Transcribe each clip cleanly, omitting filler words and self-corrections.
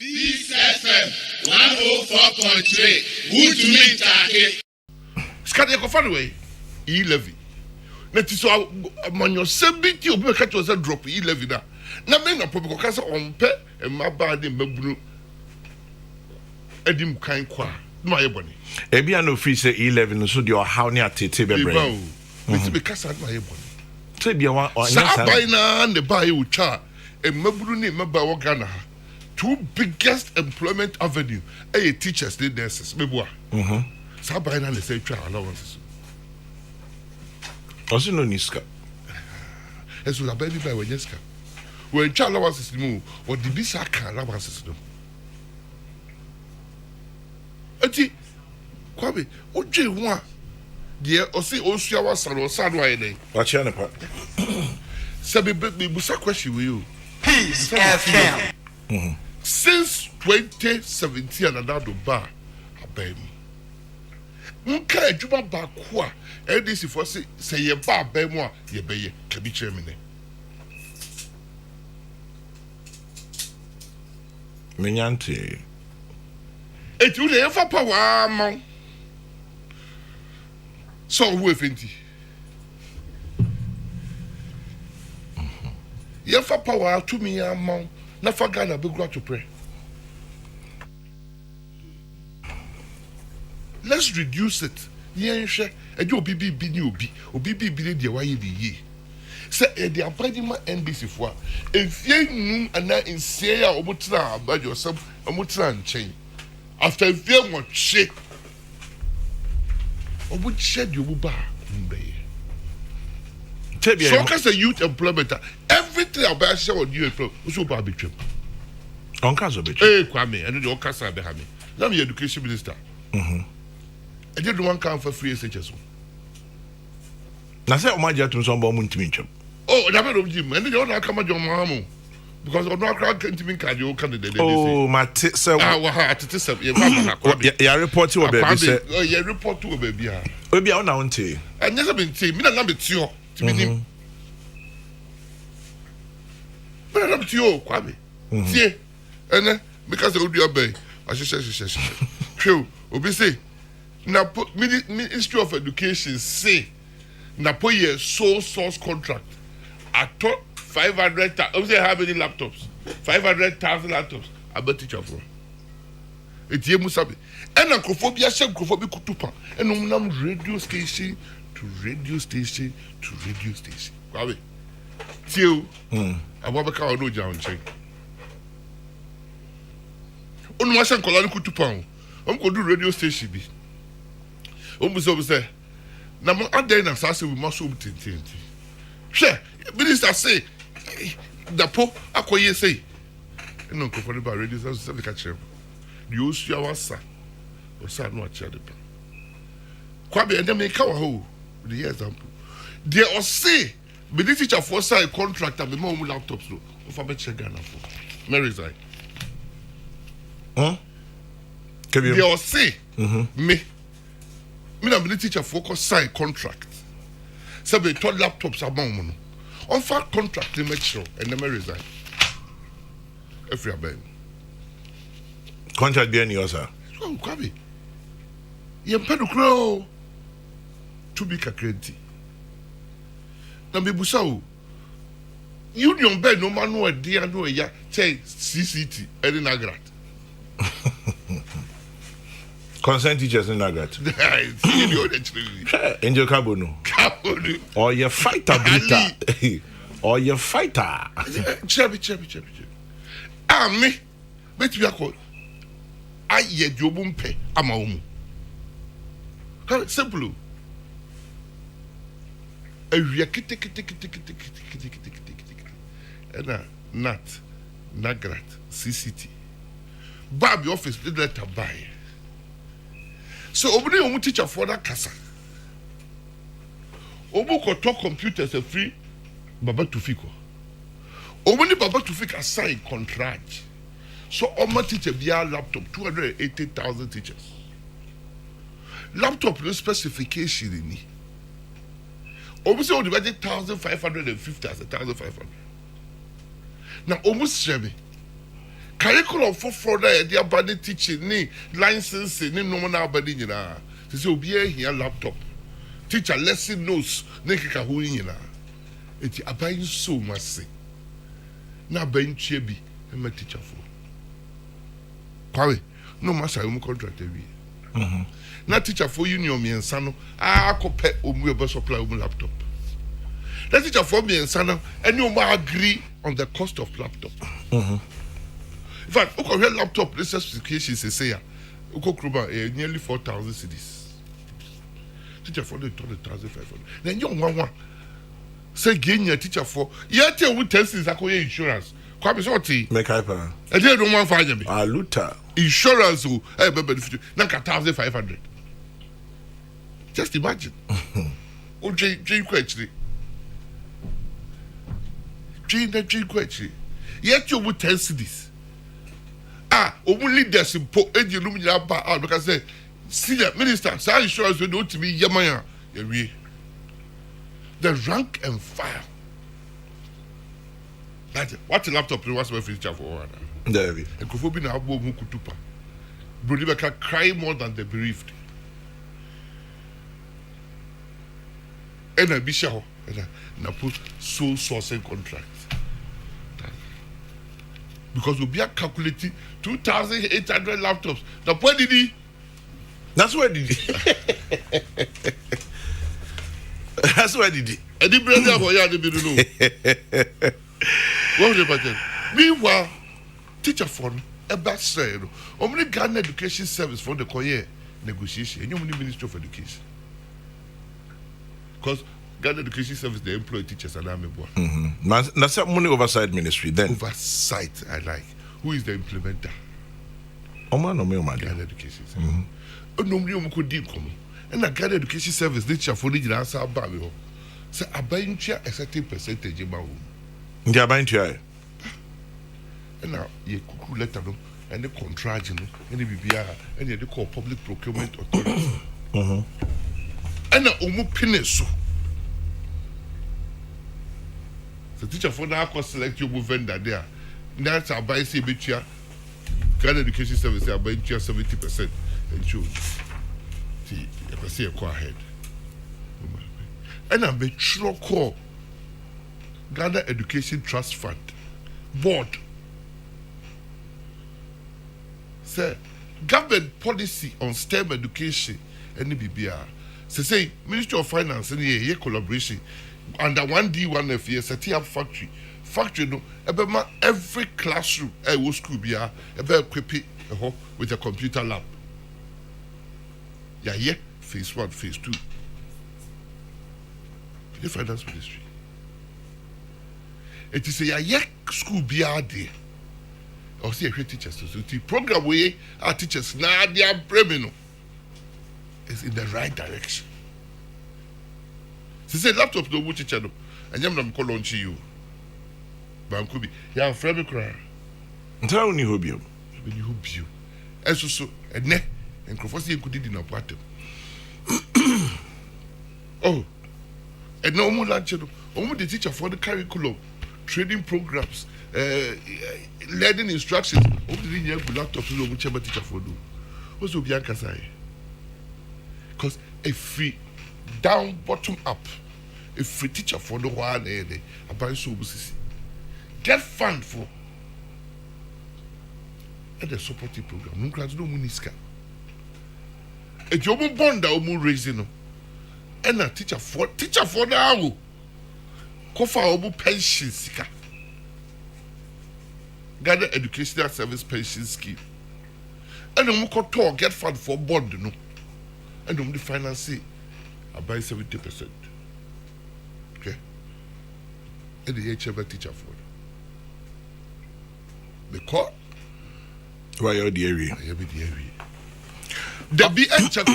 Peace FM 104.3. Good to meet Take. Skadi ko fan way E11. Na ti so amanyo sebiti obi ka to say drop E11 da. Na me na pobi ko ka say onpe e maba de mabunu. Edim kan kwa. No aye boni. Ebi an ofri say E11 so de how ne atete bebre. Me ti be kasa no aye boni. So bia wan sa abai na ne ba ye utwa e mabunu ne maba wo Ghana ha. Two biggest employment avenue teachers and nurses. Meboa. Sa abai na ne say twa allowances. Also no niska. Eso la baby by Wenyeska. When child allowances mu or the bisa kan allowances no. Ati kwabe oje ho a de o se osua wa saro sado aye dey. Wa chia ne pa. Se be busa question we you. Peace FM. Since 2017 another bar abem. Nka adwuma ba ko a LDC for say ye ba abem a ye beye ka bi kire me ne. Menyante. Etu le fa power ma. So wo efenti. Ye fa power to me ama na fa Ghana be grow to pray. Let's reduce it. Yen hwe eje obi bi ni obi bi de wa ye di ye. Say e de abadima NBC fo a efie num ana nsie a omutra abajo sam omutra nchen. After efie mo hwe obu hwe de obu ba mbeye. So as a youth employment everything about say on you employ so ba betwem. Onka zo betwem. Kwame eno de okasa be ha me. Na me education minister. I did one count for free SHS. Na say o ma je tun so mbo mu ntimi ntwem. Oh, that be Jim. And you don't come at your mom because I'm not cranking to me cardio candidate. Oh, my so I to say ya report to baby say. Oh, yeah, report to baby. Obi a na wonte. And just been saying, me na be tio to me nim. But I'm tio, Kwame. See, and because I would be obey. I should. True. Obi say, na Ministry of Education say, na po ye sole source contract. I thought 500,000. I say how many laptops? 500,000 laptops. I bet teacher for. It's ye musabi. And acrophobia, shame acrophobia kutupa. And nam radio station to radio station to radio station. Kwabe. Till I want to no down check. On my son Colani kutupa. I'm going to do radio station be. Almost say. Na mo adai na say we must so tintin. Hwe, minister say dapo akoye say. No ko for the radio say we catch him. The osua wasa. Osa no acha de pa. Kwabe ende me ka wa ho. The example. There or say be the teacher for say contractor be more laptops no. O fa be check Ghana for. Mary say. There or say me na be teacher focus sign contract. So be told laptops among mo. On fact contract they make sure and never resign. Every abem. Contract be any other. So kwabi. Ye pedo kro to be kakrenti. Na be busa o. Union be no man no e dia no ya say CCT any nagrat. Consent teachers in Nagat. Angel Kabono. Or your fighter, Brita. Or your fighter. Chubby. Ah, me. Bet you are called. I ye jobumpe. I'm a woman. Simple. A yakit. And a Nagrat, CCT. Bab your office did let her buy. So obìnrin òun teacher for that kasa obu ko talk computers a free baba tufiko omu ni baba tufiko assign contract so omo teacher bia laptop 280,000 teachers laptop no specification ni omu say o the budget 1,550 as 1,500 now omu shrebe curriculum for further their body teaching ni license ni no na body nyina say obi here laptop teacher lesson notes ni keka ho nyina eti aban so mase na ban tue bi e ma teacher for kwawe no masa mu contract wi na teacher for union miensa no akope omu e be supply omu laptop na teacher for miensa no any omu agree on the cost of laptop in fact okay laptop this specification say ya ukokruba nearly 4,000 cedis teacher for the 1,500 then you one say gain your teacher for yet you test is akoye insurance kwabe so ti make hyper e dey do one fanya me aluta insurance o e be benefit na 1,500 just imagine o je kwachiri je kwachiri yet you test this omu leaders impo ejinum nyina ba out because say senior minister say insurance we don't be yamaya yawie the rank and file that what a laptop was my future for one there we and kofobi na abo mu kutupa brother can cry more than the bereaved and a bisho na put sole sourcing contract because we be calculating 2,800 laptops. Now, where did he? That's where did he? That's where did he? And the brother for you, the what was the pattern? Meanwhile, teacher for a best said, only Ghana Education Service for the career negotiation, and you only Ministry of Education. Because Ghana Education Service, they employ teachers and army boy. That's a money oversight ministry then. Oversight, I like. Who is the implementer? Ghana Education Service. Nobody could deal with me. And the Ghana Education Service, they shall follow the answer about me. So I buy into a certain percentage in my home. Yeah, buying to And now you could let them know, and the contract, you know, and the BBR, and they call public procurement authority. And now, Omu the teacher for now could select your vendor there. That's our buy say betcha Ghana Education Service are buying 70% and June. See, you can see a car ahead. And I'm a true call Ghana Education Trust Fund Board. Sir, government policy on STEM education and the BBR. Say Ministry of Finance and a collaboration. Under 1D1F here, setting up factory no every classroom was school be equipped with a computer lab. Yeah, phase 1, phase 2. The finance ministry. It is a school be there. Or see a teachers so the program where our teachers now they are premium is in the right direction. She said laptop no much channel and yam call launch you. Bankubi. Ya friend me cry. Ntara ni hobio. Be you hobio. Eso so ene enkrofo could did in a pattern. Oh. And no more lunch no. Omo the teacher for the curriculum, training programs, learning instructions. Omo the new laptop no omo chema teacher for do. What's obi ankasa e? Because a free down bottom up. A free teacher for the one about so get fund for the supporting program. No class no muniska. A job bond that will raising and a teacher for the hour. Kofa obu pension sika. Gather educational service pension scheme. And the muko talk get fund for bond no. And the finance about 70%. Okay. And the HM teacher for the court. Why are the area? I be the area. The be a chapter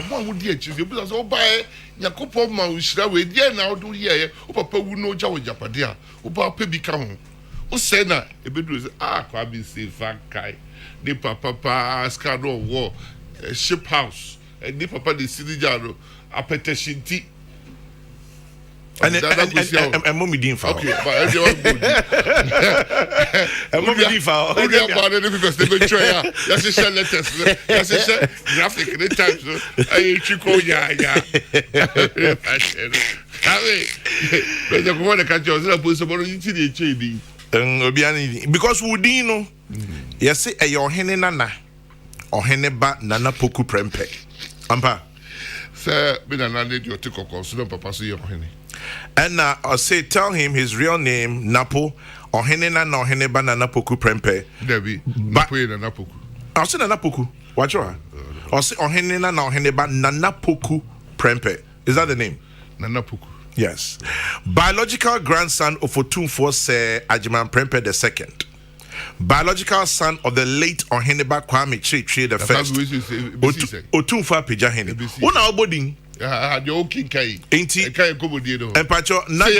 one would dear children because all by Yakopo Maushra with dear now do here. O papa will know Jawa Japadia. O papa become. O sena a bit was Kwabi say Fankai. The papa Scado war ship house. And the papa the city jaro a petition tea. And mommy didn't fall. Okay, but everyone good. And mommy didn't fall. Only about it because they been trying. That's a share letters. That's a share graphic in the times. I chico ya. But the one that catch us, I put some into the chain. Because we didn't know. Yes, say your hene nana or hene ba nana poku prempe. Ampa. Sir, me nana need your take or consider papa so your hene. And I say tell him his real name Napo or hene nana or hene ba nana poku prempe. Debbie, Napo nana poku. I'll say nana poku. Watch her. Or say or hene nana or hene ba nana poku prempe. Is that the name? Nana poku. Yes. Biological grandson of Otumfuo Sir Ajiman Prempeh II. Biological son of the late Oheneba Kwame Chirchir the first. Otumfuo Pejahene. Una obodin. The old king kai. Ain't kai komodiedo. And Pacho Nad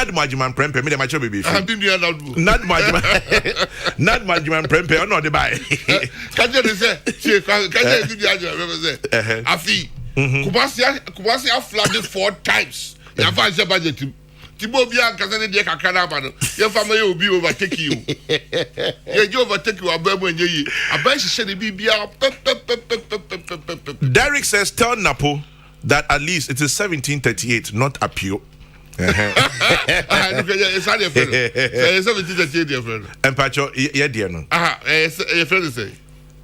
Majiman Prempeh. Me the macho baby. Nad Majiman Prempeh. No the buy. Kaje de say. Kaje do the ajo. Afi. Kumasi have flooded 4 times. You find your budget. Tibo Bia Kazan de Kakanabano. Your family will be overtake you. You overtake you, Abamu and Ye. Abash said the BBR. Derek says, tell Napo that at least it is 1738, not appeal. It's not your friend. It's 1738, your friend. And Pacho, yeah, dear no. Your friend say.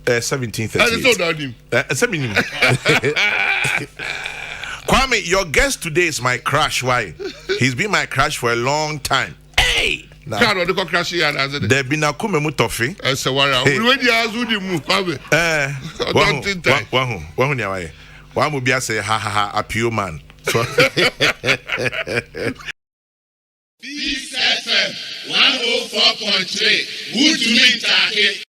1738. Kwame, your guest today is my crush. Why? He's been my crush for a long time. Hey! There been a kumemu toffee. So what? When you ask who you move, Kwame. One will be say ha ha ha a pure man. Peace FM 104.3. Good to meet you.